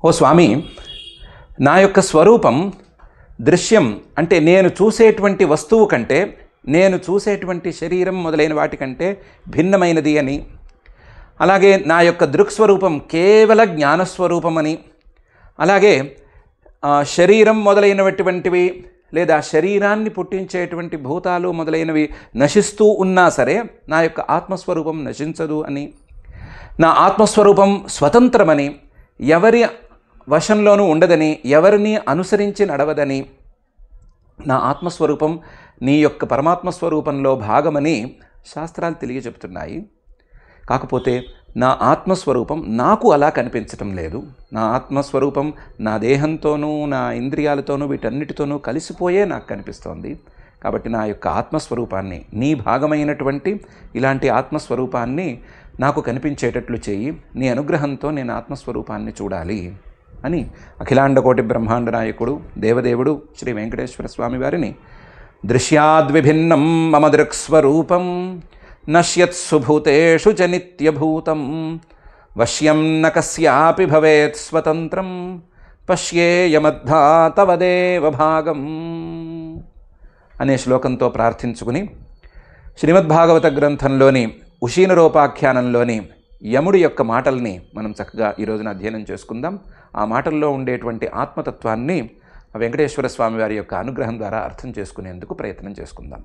ఓ స్వామి, నా యొక్క స్వరూపం దృశ్యం అంటే నేను చూసేటువంటి వస్తువు కంటే, నేను చూసేటువంటి శరీరం మొదలైన వాటికంటే భిన్నమైనది అని, అలాగే నా యొక్క దృక్స్వరూపం కేవల జ్ఞానస్వరూపమని, అలాగే శరీరం మొదలైనటువంటివి లేదా శరీరాన్ని పుట్టించేటువంటి భూతాలు మొదలైనవి నశిస్తూ ఉన్నా సరే నా యొక్క ఆత్మస్వరూపం నశించదు అని, నా ఆత్మస్వరూపం స్వతంత్రమని, ఎవరి వశంలోనూ ఉండదని, ఎవరిని అనుసరించి నడవదని, నా ఆత్మస్వరూపం నీ యొక్క పరమాత్మస్వరూపంలో భాగమని శాస్త్రాలు తెలియజెప్తున్నాయి. కాకపోతే నా ఆత్మస్వరూపం నాకు అలా కనిపించటం లేదు. నా ఆత్మస్వరూపం నా దేహంతోనూ నా ఇంద్రియాలతోనూ వీటన్నిటితోనూ కలిసిపోయే నాకు కనిపిస్తోంది. కాబట్టి నా యొక్క ఆత్మస్వరూపాన్ని, నీ భాగమైనటువంటి ఇలాంటి ఆత్మస్వరూపాన్ని నాకు కనిపించేటట్లు చేయి. నీ అనుగ్రహంతో నేను ఆత్మస్వరూపాన్ని చూడాలి అని అఖిలాండకోటి బ్రహ్మాండ నాయకుడు దేవదేవుడు శ్రీ వెంకటేశ్వర స్వామి వారిని దృశ్యాద్విభిన్నం మమ దృక్స్వరూపం నశ్యత్సు భూతేషు చ నిత్యభూతం వశ్యం న కస్యాపి భవేత్ స్వతంత్రం పశ్యేయమద్భా తవ దేవభాగం అనే శ్లోకంతో ప్రార్థించుకుని శ్రీమద్భాగవత గ్రంథంలోని ఉషీనరోపాఖ్యానంలోని యముడి యొక్క మాటల్ని మనం చక్కగా ఈ రోజున అధ్యయనం చేసుకుందాం. ఆ మాటల్లో ఉండేటువంటి ఆత్మతత్వాన్ని వెంకటేశ్వర స్వామి వారి యొక్క అనుగ్రహం ద్వారా అర్థం చేసుకునేందుకు ప్రయత్నం చేసుకుందాం.